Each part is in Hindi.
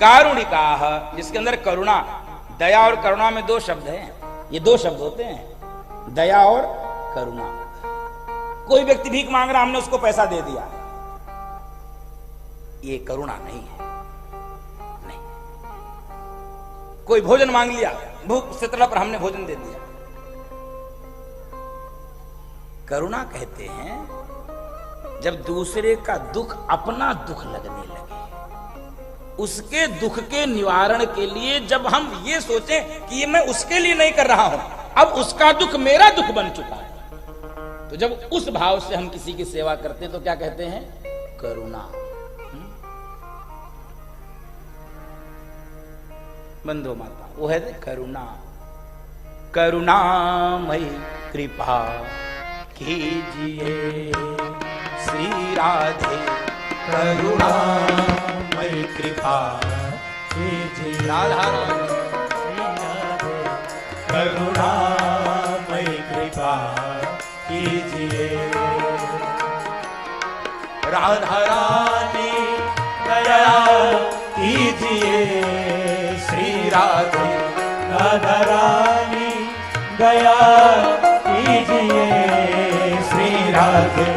कारुणिकाः, जिसके अंदर करुणा, दया और करुणा में दो शब्द हैं, ये दो शब्द होते हैं, दया और करुणा। कोई व्यक्ति भीख मांग रहा, हमने उसको पैसा दे दिया, ये करुणा नहीं है। नहीं, कोई भोजन मांग लिया, भूख से तड़प पर हमने भोजन दे दिया, करुणा कहते हैं जब दूसरे का दुख अपना दुख लगने लगे, उसके दुख के निवारण के लिए जब हम ये सोचें कि ये मैं उसके लिए नहीं कर रहा हूं, अब उसका दुख मेरा दुख बन चुका है, तो जब उस भाव से हम किसी की सेवा करते हैं तो क्या कहते हैं? करुणा। बंधु माता, वो है करुणा। करुणामयी कृपा कीजिए श्री राधे, करुणामयी कृपा कीजिए राधा करुणामयी कृपा कीजिए राधा रानी दया कीजिए श्री राधे, राधा रानी दया कीजिए श्री राधे,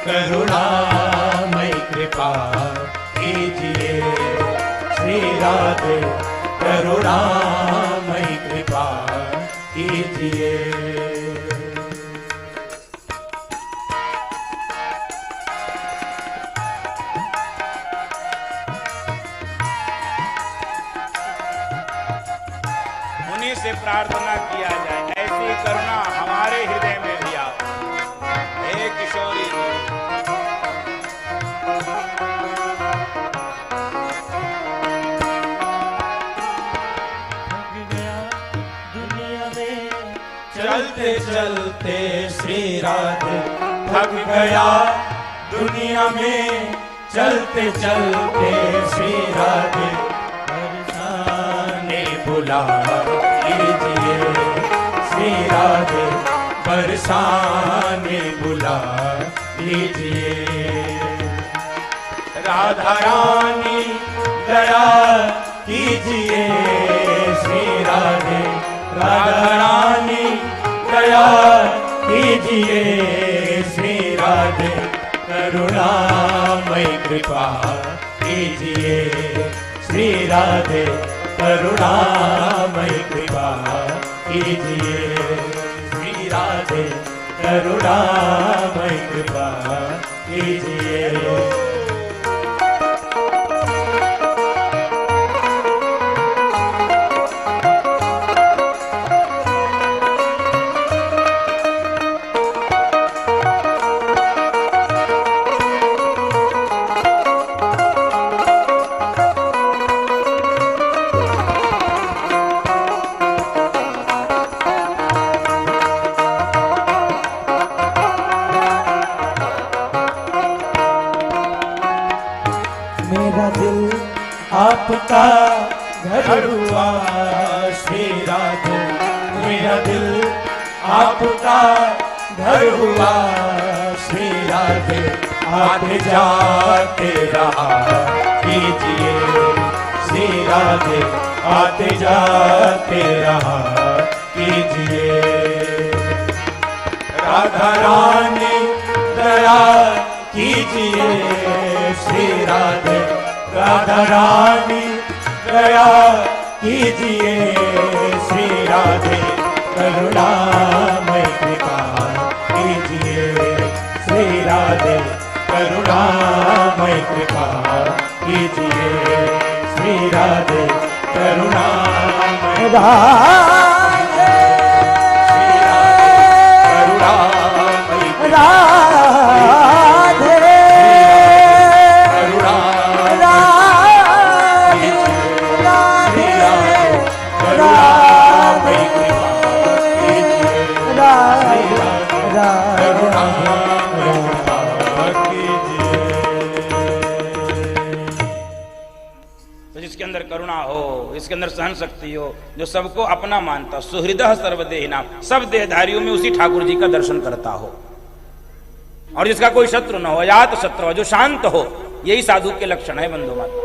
करुणामयी कृपा कीजिए श्री राधे, करुणामयी कृपा कीजिए। उन्हीं से प्रार्थना किया जाए, ऐसी करुणा हमारे हृदय में भी आओ। हे किशोरी जी, चलते चलते श्री राधे थक गया दुनिया में, चलते चलते श्री राधे बरसाने बुला लीजिए श्री राधे, बरसाने बुला लीजिए राधा रानी दया कीजिए श्री राधे, राधा रानी दया कीजिए श्री राधे, करुणामयी कृपा कीजिए श्री राधे, करुणामयी कृपा कीजिए श्री राधे, करुणामयी कृपा कीजिए। मेरा दिल आपका घर हुआ श्री राधे, मेरा दिल आपका घर हुआ श्री राधे, आते जाते रहा कीजिए श्री राधे, आते जाते रहा कीजिए राधा रानी दया कीजिए श्री राधे, राधा रानी दया कीजिए श्री राधे, करुणामयी कृपा कीजिए श्री राधे, करुणामयी कृपा कीजिए श्री राधे, करुणामयी राधे श्री राधे, करुणामयी करुणा हो, इसके अंदर सहन शक्ति हो, जो सबको अपना मानता, सुहृदः सर्वदेहि नाम, सब देहधारियों में उसी ठाकुर जी का दर्शन करता हो, और जिसका कोई शत्रु न हो, अजात शत्रु हो, जो शांत हो, यही साधु के लक्षण है बंधु माता।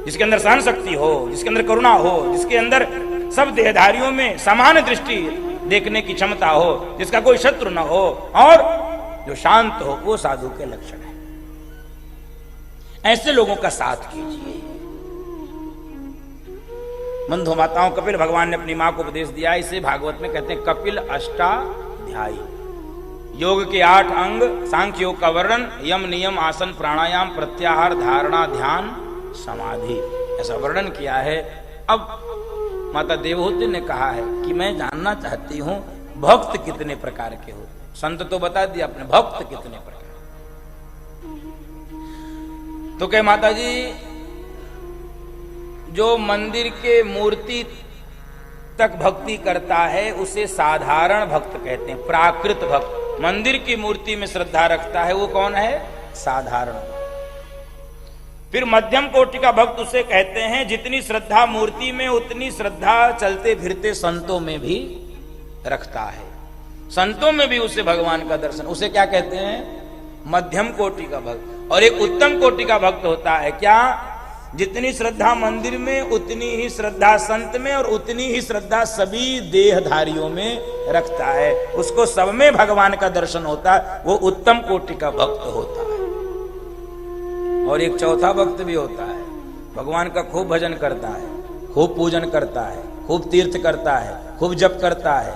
जिसके अंदर सहन शक्ति हो, जिसके अंदर करुणा हो, जिसके अंदर सब देहधारियों में समान दृष्टि देखने की क्षमता हो, जिसका कोई शत्रु न हो और जो शांत हो, वो साधु के लक्षण है। ऐसे लोगों का साथ कीजिए। बंधु माताओं, कपिल भगवान ने अपनी मां को उपदेश दिया। इसे भागवत में कहते हैं कपिल अष्टाध्यायी। योग के 8 अंग, सांख्य योग का वर्णन, यम नियम आसन प्राणायाम प्रत्याहार धारणा ध्यान समाधि, ऐसा वर्णन किया है। अब माता देवहूति ने कहा है कि मैं जानना चाहती हूं भक्त कितने प्रकार के होते। संत तो बता दिया अपने, भक्त कितने प्रकार। तो कहे माता जी, जो मंदिर के मूर्ति तक भक्ति करता है उसे साधारण भक्त कहते हैं, प्राकृत भक्त। मंदिर की मूर्ति में श्रद्धा रखता है वो कौन है? साधारण। फिर मध्यम कोटि का भक्त उसे कहते हैं जितनी श्रद्धा मूर्ति में उतनी श्रद्धा चलते फिरते संतों में भी रखता है, संतों में भी उसे भगवान का दर्शन। उसे क्या कहते हैं? मध्यम कोटि का भक्त। और एक उत्तम कोटि का भक्त होता है क्या? जितनी श्रद्धा मंदिर में उतनी ही श्रद्धा संत में और उतनी ही श्रद्धा सभी देहधारियों में रखता है, उसको सब में भगवान का दर्शन होता है, वो उत्तम कोटि का भक्त होता है। और एक चौथा भक्त भी होता है, भगवान का खूब भजन करता है, खूब पूजन करता है, खूब तीर्थ करता है, खूब जप करता है।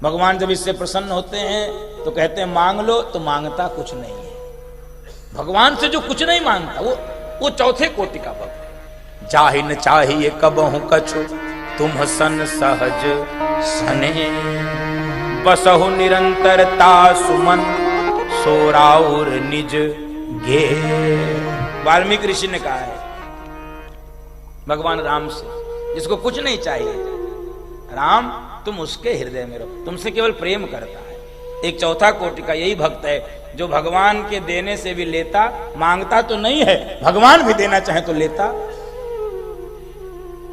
भगवान जब इससे प्रसन्न होते हैं तो कहते हैं मांग लो, तो मांगता कुछ नहीं है। भगवान से जो कुछ नहीं मांगता वो चौथे कोटि का भक्त। जाहि न चाहिए कबहु कछु तुम सन सहज सने, बसहु निरंतरता सुमन सोराउर निज गे। वाल्मीकि ऋषि ने कहा है भगवान राम से, जिसको कुछ नहीं चाहिए, राम तुम उसके हृदय में रहो, तुमसे केवल प्रेम करता है। एक चौथा कोटि का यही भक्त है जो भगवान के देने से भी लेता, मांगता तो नहीं है, भगवान भी देना चाहे तो लेता।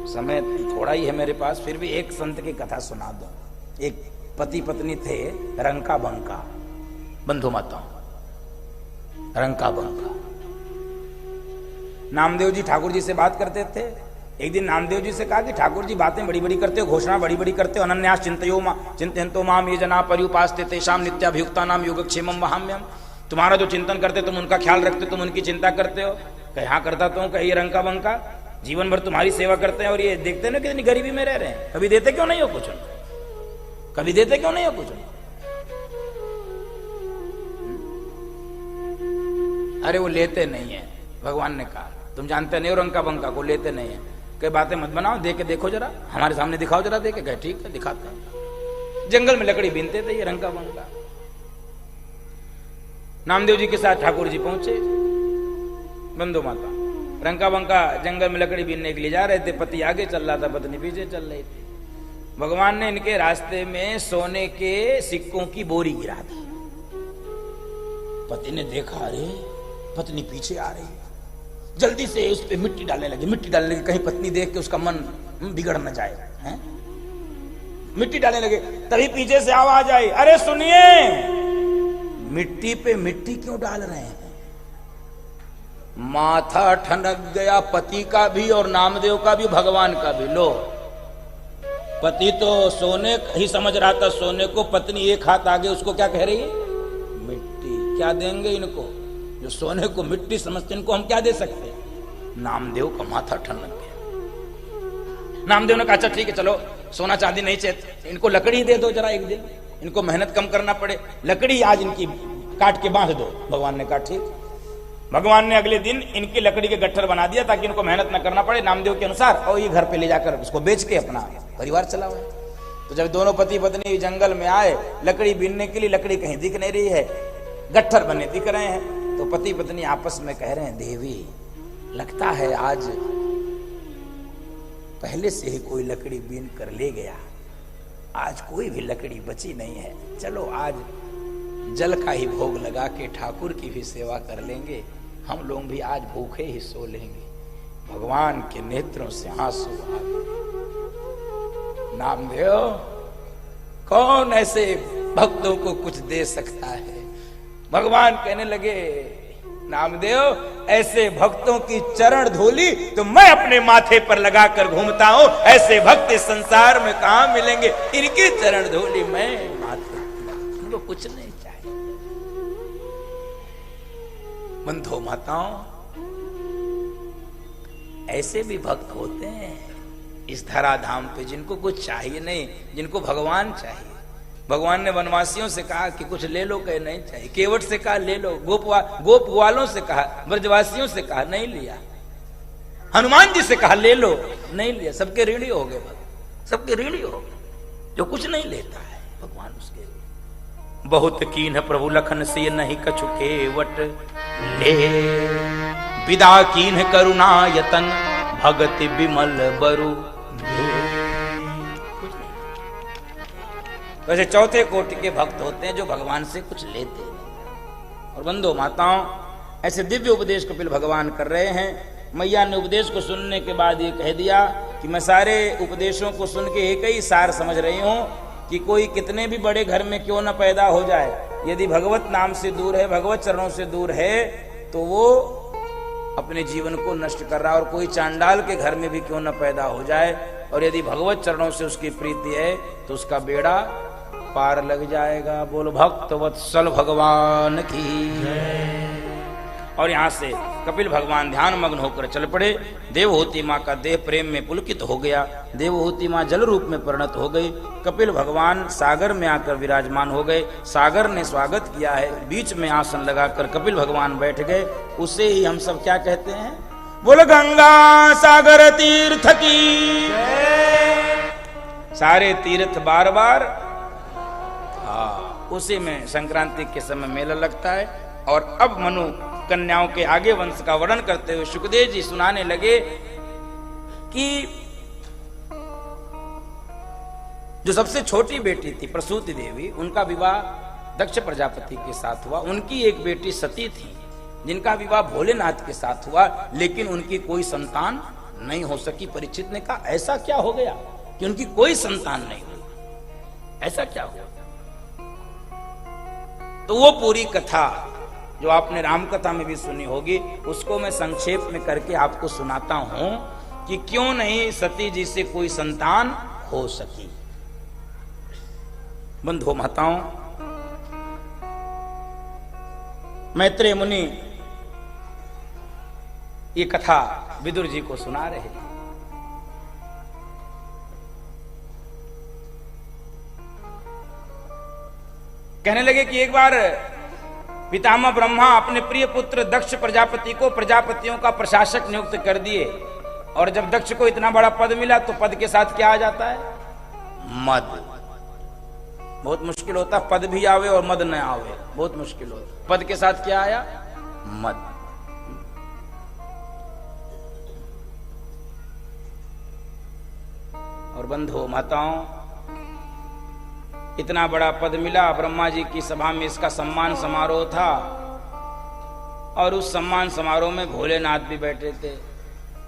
समय थोड़ा ही है मेरे पास, फिर भी एक संत की कथा सुना दो। एक पति पत्नी थे, रंका बंका, बंधु माताओं, रंका बंका। नामदेव जी ठाकुर जी से बात करते थे। एक दिन नामदेव जी से कहा कि ठाकुर जी बातें बड़ी बड़ी करते हो, घोषणा बड़ी बड़ी करते हो, अनन्यास चिंतयन्तो माम ये जना पर्युपास्ते तेषाम नित्याभियुक्ता नाम योगक्षेमम वहाम्यम। तुम्हारा जो चिंतन करते तुम उनका ख्याल रखते, तुम उनकी चिंता करते हो। कहीं हाँ करता तो कहीं रंका बंका, जीवन भर तुम्हारी सेवा करते हैं और ये देखते ना कितनी गरीबी में रह रहे हैं, कभी देते क्यों नहीं हो कुछ, कभी देते क्यों नहीं हो कुछ। अरे वो लेते नहीं है, भगवान ने कहा तुम जानते नहीं हो रंका बंका को, लेते नहीं है। कई बातें मत बनाओ, दे के देखो जरा, हमारे सामने दिखाओ जरा, दे के गए ठीक है दिखाते हैं। जंगल में लकड़ी बीनते थे ये रंका बंका। नामदेव जी के साथ ठाकुर जी पहुंचे। बंधु माता, रंका बंका जंगल में लकड़ी बीनने के लिए जा रहे थे, पति आगे चल रहा था, पत्नी पीछे चल रही थी। भगवान ने इनके रास्ते में सोने के सिक्कों की बोरी गिरा दी। पति ने देखा, अरे पत्नी पीछे आ रही है, जल्दी से उस पे मिट्टी डालने लगे, मिट्टी डालने लगे, कहीं पत्नी देख के उसका मन बिगड़ न जाए, हैं? मिट्टी डालने लगे। तभी पीछे से आवाज आई, अरे सुनिए, मिट्टी पे मिट्टी क्यों डाल रहे हैं? माथा ठनक गया पति का भी और नामदेव का भी, भगवान का भी। लो, पति तो सोने ही समझ रहा था सोने को, पत्नी एक हाथ आगे उसको क्या कह रही है? मिट्टी। क्या देंगे इनको जो सोने को मिट्टी समझते, इनको हम क्या दे सकते हैं? नामदेव का माथा ठनक गया। नामदेव ने कहा अच्छा ठीक है, चलो सोना चांदी नहीं चाहिए, इनको लकड़ी दे दो जरा, एक दिन इनको मेहनत कम करना पड़े, लकड़ी आज इनकी काट के बांध दो। भगवान ने कहा ठीक। भगवान ने अगले दिन इनकी लकड़ी के गट्ठर बना दिया ताकि इनको मेहनत न करना पड़े नामदेव के अनुसार, और ये घर पे ले जाकर उसको बेच के अपना परिवार चलाओ। तो जब दोनों पति पत्नी जंगल में आए लकड़ी बीनने के लिए, लकड़ी कहीं दिख नहीं रही है, गट्ठर बने दिख रहे हैं। तो पति पत्नी आपस में कह रहे हैं, देवी लगता है आज पहले से ही कोई लकड़ी बीन कर ले गया, आज कोई भी लकड़ी बची नहीं है, चलो आज जल का ही भोग लगा के ठाकुर की भी सेवा कर लेंगे, हम लोग भी आज भूखे ही सो लेंगे। भगवान के नेत्रों से आंसू आ गए। नामदेव, कौन ऐसे भक्तों को कुछ दे सकता है? भगवान कहने लगे, नामदेव, ऐसे भक्तों की चरण धूली तो मैं अपने माथे पर लगाकर घूमता हूं। ऐसे भक्त इस संसार में कहां मिलेंगे? इनकी चरण धूली मैं माथे, इनको कुछ नहीं चाहिए। बंधो माताओं, ऐसे भी भक्त होते हैं इस धराधाम पे जिनको कुछ चाहिए नहीं, जिनको भगवान चाहिए। भगवान ने वनवासियों से कहा कि कुछ ले लो, कहे नहीं चाहिए। केवट से कहा ले लो, गोप ग्वालों से कहा, ब्रजवासियों से कहा नहीं लिया। हनुमान जी से कहा ले लो, नहीं लिया। सबके ऋणी हो गए, सबके ऋणी हो गए। जो कुछ नहीं लेता है भगवान उसके। बहुत कीन प्रभु लखन से नहीं कछु केवट ले, विदा कीन करुणा यतन भगति विमल बरु। वैसे चौथे कोटि के भक्त होते हैं जो भगवान से कुछ लेते नहीं। और बंधु माताओं, ऐसे दिव्य उपदेश कपिल भगवान कर रहे हैं। मैया ने उपदेश को सुनने के बाद ये कह दिया कि मैं सारे उपदेशों को सुन के एक ही सार समझ रही हूं कि कोई कितने भी बड़े घर में क्यों न पैदा हो जाए, यदि भगवत नाम से दूर है, भगवत चरणों से दूर है, तो वो अपने जीवन को नष्ट कर रहा है। और कोई चांडाल के घर में भी क्यों न पैदा हो जाए, और यदि भगवत चरणों से उसकी प्रीति है तो उसका बेड़ा पार लग जाएगा। बोल भक्त वत्सल भगवान की। और यहां से कपिल भगवान ध्यान मग्न होकर चल पड़े। देवहूति मां का देह प्रेम में पुलकित हो गया। देवहूति मां जल रूप में परिणत हो गई। कपिल भगवान सागर में आकर विराजमान हो गए। सागर ने स्वागत किया है। बीच में आसन लगाकर कपिल भगवान बैठ गए। उसे ही हम सब क्या कहते हैं? बोल गंगा सागर तीर्थ की। सारे तीर्थ बार बार उसी में संक्रांति के समय मेला लगता है। और अब मनु कन्याओं के आगे वंश का वर्णन करते हुए सुखदेव जी सुनाने लगे कि जो सबसे छोटी बेटी थी प्रसूति देवी, उनका विवाह दक्ष प्रजापति के साथ हुआ। उनकी एक बेटी सती थी जिनका विवाह भोलेनाथ के साथ हुआ, लेकिन उनकी कोई संतान नहीं हो सकी। परीक्षित ने कहा ऐसा क्या हो गया कि उनकी कोई संतान नहीं हुई, ऐसा क्या हुआ? तो वो पूरी कथा जो आपने राम कथा में भी सुनी होगी, उसको मैं संक्षेप में करके आपको सुनाता हूं कि क्यों नहीं सती जी से कोई संतान हो सकी। बंधु माताओं, मैत्रेय मुनि ये कथा विदुर जी को सुना रहे थे। कहने लगे कि एक बार पितामह ब्रह्मा अपने प्रिय पुत्र दक्ष प्रजापति को प्रजापतियों का प्रशासक नियुक्त कर दिए। और जब दक्ष को इतना बड़ा पद मिला तो पद के साथ क्या आ जाता है? मद। बहुत मुश्किल होता, पद भी आवे और मद न आवे, बहुत मुश्किल होता। पद के साथ क्या आया? मद। और बंधु माताओं, इतना बड़ा पद मिला। ब्रह्मा जी की सभा में इसका सम्मान समारोह था और उस सम्मान समारोह में भोलेनाथ भी बैठे थे।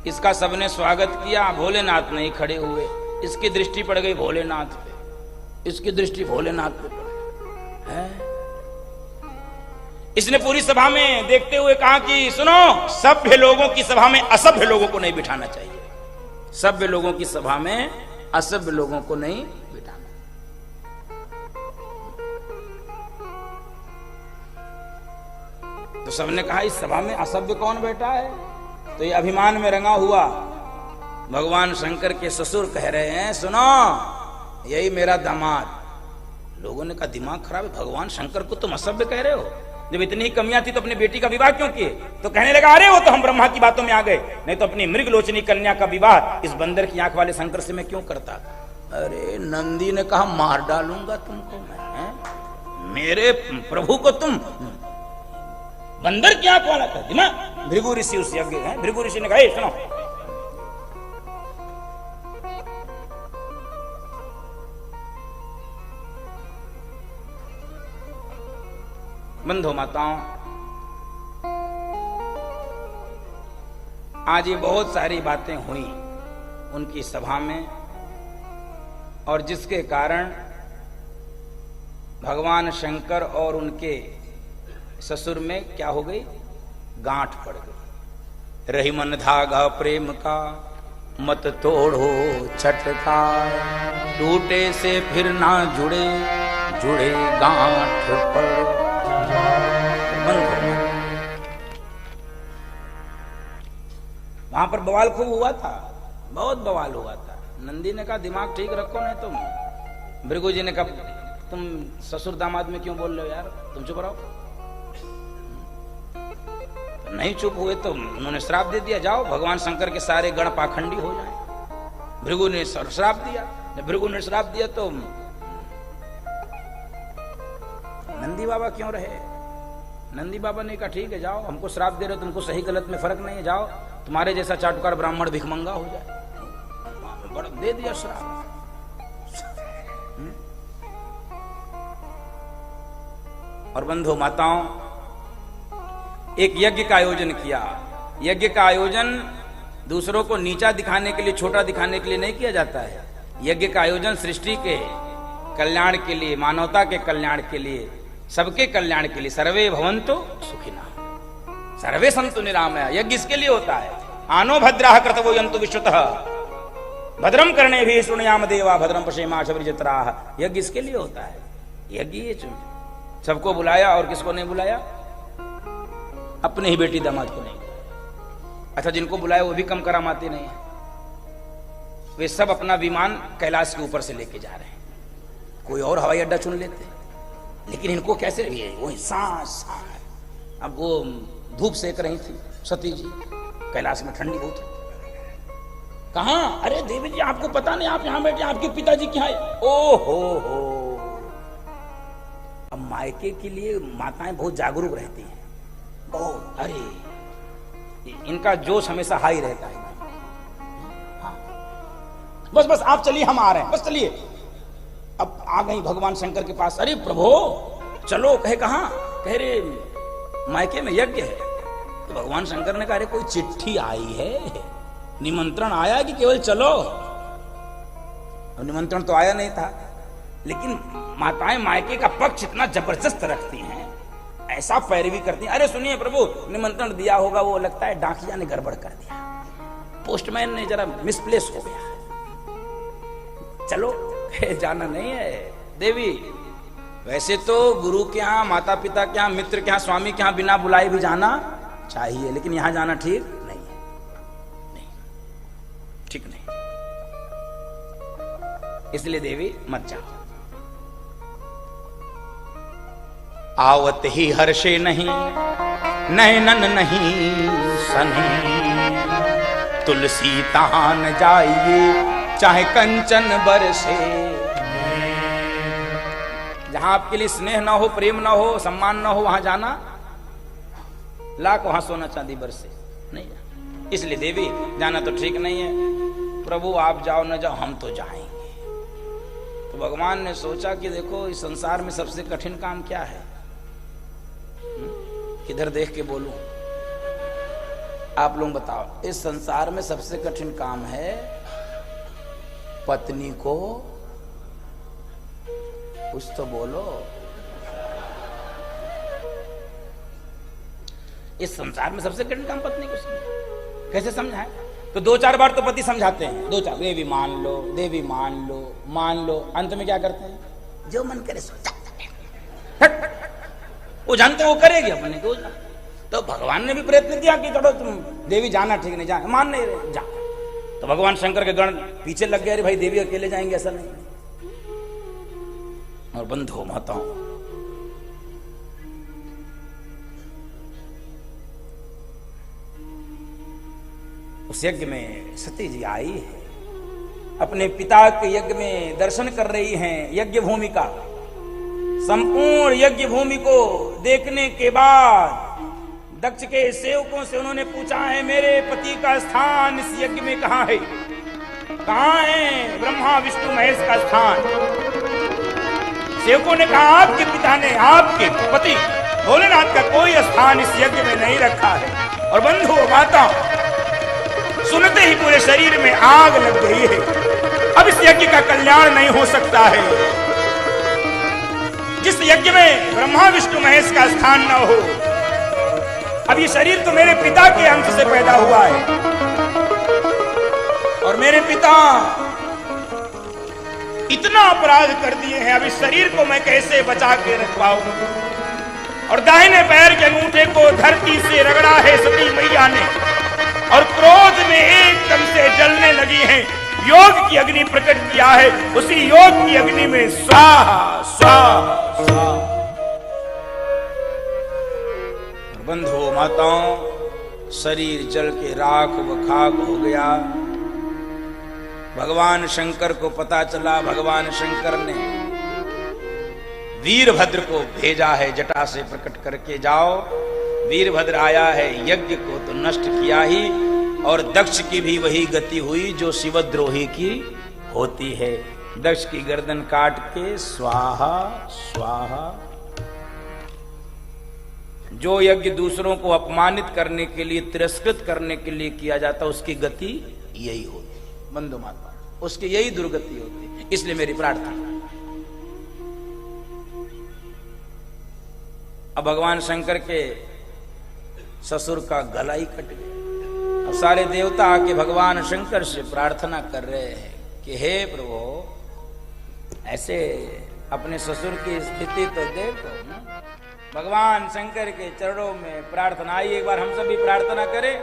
इसका सबने स्वागत किया, भोलेनाथ नहीं खड़े हुए। इसकी दृष्टि पड़ गई भोलेनाथ पे, इसकी दृष्टि भोलेनाथ पे पड़ है। इसने पूरी सभा में देखते हुए कहा कि सुनो, सभ्य लोगों की सभा में असभ्य लोगों को नहीं बिठाना चाहिए। सभ्य लोगों की सभा में असभ्य लोगों को नहीं बिठाना। तो सबने कहा इस सभा में असभ्य कौन बैठा है? तो ये अभिमान में रंगा हुआ भगवान शंकर के ससुर कह रहे हैं, सुनो यही मेरा दामाद। लोगों ने कहा दिमाग खराब है, भगवान शंकर को तुम असभ्य कह रहे हो? जब इतनी ही कमियां थी तो अपनी बेटी का विवाह क्यों किए? तो कहने लगा अरे वो तो हम ब्रह्मा की बातों में आ गए, नहीं तो अपनी मृगलोचनी कन्या का विवाह इस बंदर की आंख वाले शंकर से मैं क्यों करता? अरे नंदी ने कहा मार डालूंगा तुमको मैं, मेरे प्रभु को तुम बंदर की आंख वाला कर दिया। भृगु ऋषि उस यज्ञ है, भृगु ऋषि ने कहा सुनो, बंधु माताओं, आज ये बहुत सारी बातें हुई उनकी सभा में, और जिसके कारण भगवान शंकर और उनके ससुर में क्या हो गई? गांठ पड़ गई। रही मन धागा प्रेम का, मत तोड़ो छटका, टूटे से फिर ना जुड़े, जुड़े गांठ पड़। वहां पर बवाल खूब हुआ था, बहुत बवाल हुआ था। नंदी ने कहा दिमाग ठीक रखो नहीं तुम। भृगु जी ने कहा तुम ससुर दामाद में क्यों बोल रहे हो यार, तुम चुप रहो। तो नहीं चुप हुए तो उन्होंने श्राप दे दिया, जाओ भगवान शंकर के सारे गण पाखंडी हो जाए। भृगु ने श्राप दिया। जब भृगु ने श्राप दिया तो नंदी बाबा क्यों रहे? नंदी बाबा ने कहा ठीक है जाओ, हमको श्राप दे रहे हो, तुमको सही गलत में फर्क नहीं है, जाओ तुम्हारे जैसा चाटुकार ब्राह्मण भिखमंगा हो जाए। बड़ा दे दिया श्राप। और बंधु माताओं, एक यज्ञ का आयोजन किया। यज्ञ का आयोजन दूसरों को नीचा दिखाने के लिए, छोटा दिखाने के लिए नहीं किया जाता है। यज्ञ का आयोजन सृष्टि के कल्याण के लिए, मानवता के कल्याण के लिए, सबके कल्याण के लिए। सर्वे भवन्तु सुखिनः, सर्वे सन्तु निरामया। यज्ञ इसके लिए होता है। आनो भद्राः क्रतवो यन्तु विश्वतः, भद्रम करणे भी शृणुयाम देवा, भद्रम पश्येमाश वृजत्राः। यज्ञ इसके लिए होता है। यज्ञ ये सबको बुलाया, और किसको नहीं बुलाया? अपने ही बेटी दामाद को नहीं। अच्छा, जिनको बुलाया वो भी कम करामाते नहीं है। वे सब अपना विमान कैलाश के ऊपर से लेके जा रहे हैं, कोई और हवाई अड्डा चुन लेते, लेकिन इनको कैसे भी वो सांस। अब वो धूप सेक रही थी सती जी, कैलाश में ठंडी बहुत है। कहाँ? अरे देवी जी आपको पता नहीं, आप यहाँ बैठे, आपके पिताजी क्या है? ओ हो। अब मायके के लिए माताएं बहुत जागरूक रहती हैं, बहुत। अरे इनका जोश हमेशा हाई रहता है। हाँ। बस आप चलिए, हम आ रहे हैं, बस चलिए। अब आ गई भगवान शंकर के पास। अरे प्रभु चलो। कहे कहाँ? कह रहे मायके में यज्ञ है। तो भगवान शंकर ने कहा अरे कोई चिट्ठी आई है, निमंत्रण आया कि केवल चलो? अब निमंत्रण तो आया नहीं था, लेकिन माताएं मायके का पक्ष इतना जबरदस्त रखती हैं, ऐसा पैरवी करती हैं। अरे सुनिए प्रभु, निमंत्रण दिया होगा, वो लगता है डाकिया ने गड़बड़ कर दिया, पोस्टमैन ने जरा मिसप्लेस हो गया, चलो। जाना नहीं है देवी। वैसे तो गुरु के यहाँ, माता पिता के यहाँ, मित्र के यहाँ, स्वामी के यहाँ बिना बुलाए भी जाना चाहिए, लेकिन यहां जाना ठीक नहीं है। नहीं, ठीक नहीं। इसलिए देवी मत जाओ। आवत ही हर्षे नहीं, नैनन नहीं सनी, तुलसी तहां न जाइए, चाहे कंचन बरसे। जहां आपके लिए स्नेह ना हो, प्रेम ना हो, सम्मान ना हो, वहां जाना लाख वहां सोना चांदी बरसे नहीं जाना। इसलिए देवी जाना तो ठीक नहीं है। प्रभु आप जाओ न जाओ, हम तो जाएंगे। तो भगवान ने सोचा कि देखो इस संसार में सबसे कठिन काम क्या है? किधर देख के बोलूं? आप लोग बताओ। इस संसार में सबसे कठिन काम है पत्नी को, कुछ तो बोलो। इस संसार में सबसे कठिन काम पत्नी को समझाए। कैसे समझाए? तो दो चार बार तो पति समझाते हैं, दो चार, देवी मान लो, देवी मान लो, मान लो। अंत में क्या करते हैं? जो मन करे सो। वो जानते वो करेगी अपने को। तो भगवान ने भी प्रयत्न किया कि चलो तुम देवी जाना ठीक नहीं, जा, मान नहीं रहे, जा। तो भगवान शंकर के गण पीछे लग गए, अरे भाई देवी अकेले जाएंगे, ऐसा नहीं। और बंधु माताओं, उस यज्ञ में सती जी आई है, अपने पिता के यज्ञ में दर्शन कर रही हैं। यज्ञ भूमि का संपूर्ण यज्ञ भूमि को देखने के बाद दक्ष के सेवकों से उन्होंने पूछा है, मेरे पति का स्थान इस यज्ञ में कहाँ है? कहाँ है ब्रह्मा विष्णु महेश का स्थान? सेवकों ने कहा आपके पिता ने, आपके पति भोलेनाथ का कोई स्थान इस यज्ञ में नहीं रखा है। और बंधु माता, सुनते ही पूरे शरीर में आग लग गई है। अब इस यज्ञ का कल्याण नहीं हो सकता है। जिस यज्ञ में ब्रह्मा विष्णु महेश का स्थान न हो, अब ये शरीर तो मेरे पिता के अंश से पैदा हुआ है और मेरे पिता इतना अपराध कर दिए हैं, अब इस शरीर को मैं कैसे बचा के रख पाऊं। और दाहिने पैर के अंगूठे को धरती से रगड़ा है सती मैया ने और क्रोध में एकदम से जलने लगी हैं। योग की अग्नि प्रकट किया है, उसी योग की अग्नि में स्वाहा स्वाहा स्वाहा। बंधुओं माताओं, शरीर जल के राख व खाक हो गया। भगवान शंकर को पता चला, भगवान शंकर ने वीरभद्र को भेजा है जटा से प्रकट करके, जाओ। वीरभद्र आया है, यज्ञ को तो नष्ट किया ही और दक्ष की भी वही गति हुई जो शिवद्रोही की होती है। दक्ष की गर्दन काट के स्वाहा स्वाहा। जो यज्ञ दूसरों को अपमानित करने के लिए, तिरस्कृत करने के लिए किया जाता, उसकी गति यही होती। बंधु माता, उसकी यही दुर्गति होती। इसलिए मेरी प्रार्थना, अब भगवान शंकर के ससुर का गला ही कट गया। अब सारे देवता आके भगवान शंकर से प्रार्थना कर रहे हैं कि हे प्रभु, ऐसे अपने ससुर की स्थिति तो देखो। भगवान शंकर के चरणों में प्रार्थना आई। एक बार हम सभी प्रार्थना करें,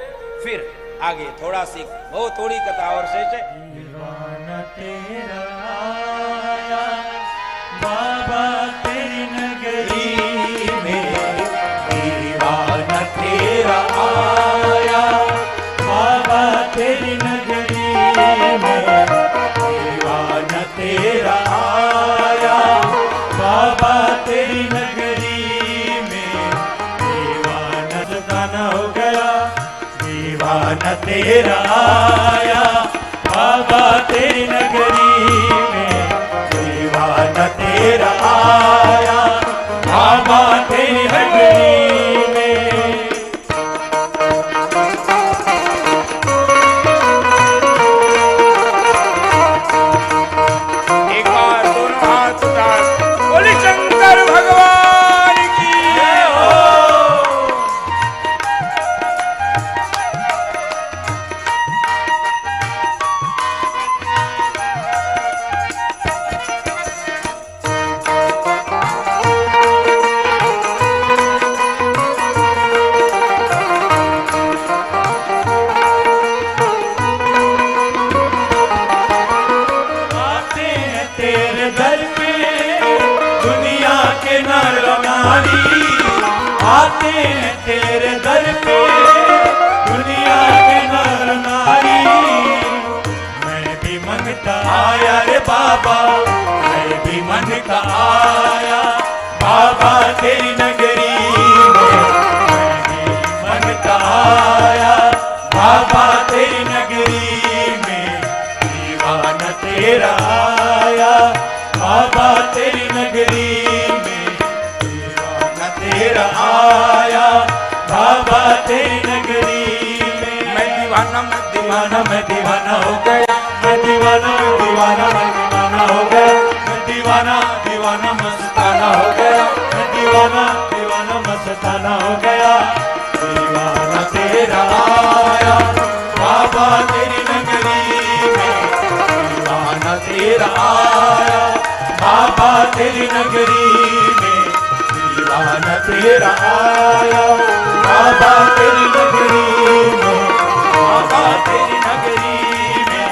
फिर आगे थोड़ा सी वो थोड़ी कथा और शेष है। दीवाना तेरा आया बाबा तेरी नगरी में, दीवाना तेरा आया बाबा तेरी नगरी में, दीवाना तेरा आया बाबा तेरी नगरी में, दीवाना सताना हो गया, दीवाना तेरा आया बाबा तेरी नगरी में, दीवाना तेरा आया बाबा तेरी नगरी में। एक बार दोनों हाथ उठा बोले शंकर भगवान की जय हो। आते हैं तेरे दर पे दुनिया के नर नारी, आते हैं तेरे दर पे दुनिया के नर नारी। मैं भी मंगता आया रे बाबा, मैं भी मंगता आया बाबा तेरी नगरी में, मैं भी मंगता आया बाबा तेरी नगरी में, दीवाना तेरा आया बाबा तेरी नगरी में, दीवाना तेरा आया बाबा तेरी नगरी में। मैं दीवाना, मैं दीवाना, मैं दीवाना हो गया, मैं दीवाना, मैं दीवाना, मैं दीवाना हो गया, मैं दीवाना दीवाना मस्ताना हो गया, मैं दीवाना दीवाना मस्ताना हो गया, दीवाना तेरा आया बाबा तेरी नगरी में, दीवाना तेरा आया बाबा तेरी नगरी में, दीवाना तेरा आया बाबा तेरी नगरी में, बाबा तेरी नगरी में,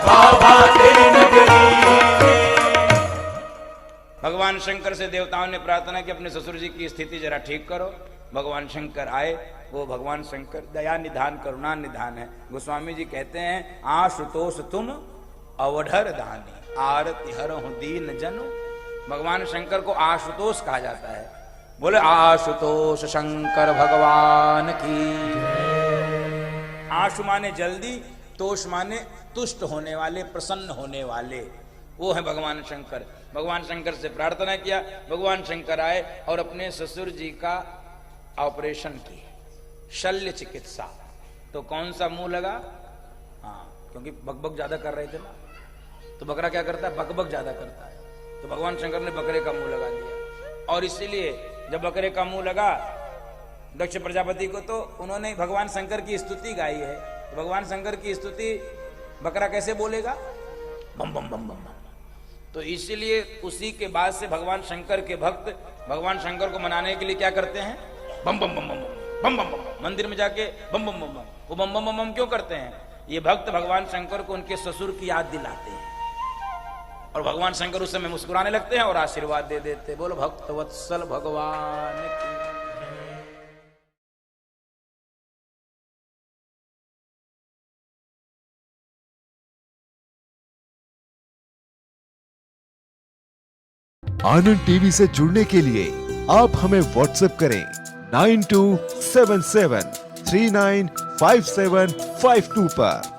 बाबा तेरी नगरी में। भगवान शंकर से देवताओं ने प्रार्थना की अपने ससुर जी की स्थिति जरा ठीक करो। भगवान शंकर आए। वो भगवान शंकर दया निधान करुणा निधान है। गोस्वामी जी कहते हैं, आशुतोष तुम अवधर दानी, आरति हरहु दीन जनु। भगवान शंकर को आशुतोष कहा जाता है। बोले आशुतोष शंकर भगवान की। आशु माने जल्दी, तोष माने तुष्ट होने वाले, प्रसन्न होने वाले, वो है भगवान शंकर। भगवान शंकर से प्रार्थना किया। भगवान शंकर आए और अपने ससुर जी का ऑपरेशन किए, शल्य चिकित्सा। तो कौन सा मुंह लगा? हाँ, क्योंकि बकबक ज्यादा कर रहे थे ना, तो बकरा क्या करता है? बकबक ज्यादा करता है। तो भगवान शंकर ने बकरे का मुंह लगा दिया। और इसीलिए जब बकरे का मुंह लगा दक्ष प्रजापति को तो उन्होंने भगवान शंकर की स्तुति गाई है, तो भगवान शंकर की स्तुति बकरा कैसे बोलेगा? बम बम बम बम बम। तो इसीलिए उसी के बाद से भगवान शंकर के भक्त भगवान शंकर को मनाने के लिए क्या करते हैं? बम बम बम बम बम बम बम। मंदिर में जाके बम बम बम बम। वो बम बम बम बम क्यों करते हैं? ये भक्त भगवान शंकर को उनके ससुर की याद दिलाते हैं और भगवान शंकर उस समय मुस्कुराने लगते हैं और आशीर्वाद दे देते। बोलो भक्त वत्सल भगवान की। आनंद टीवी से जुड़ने के लिए आप हमें व्हाट्सएप करें 9277395752 पर।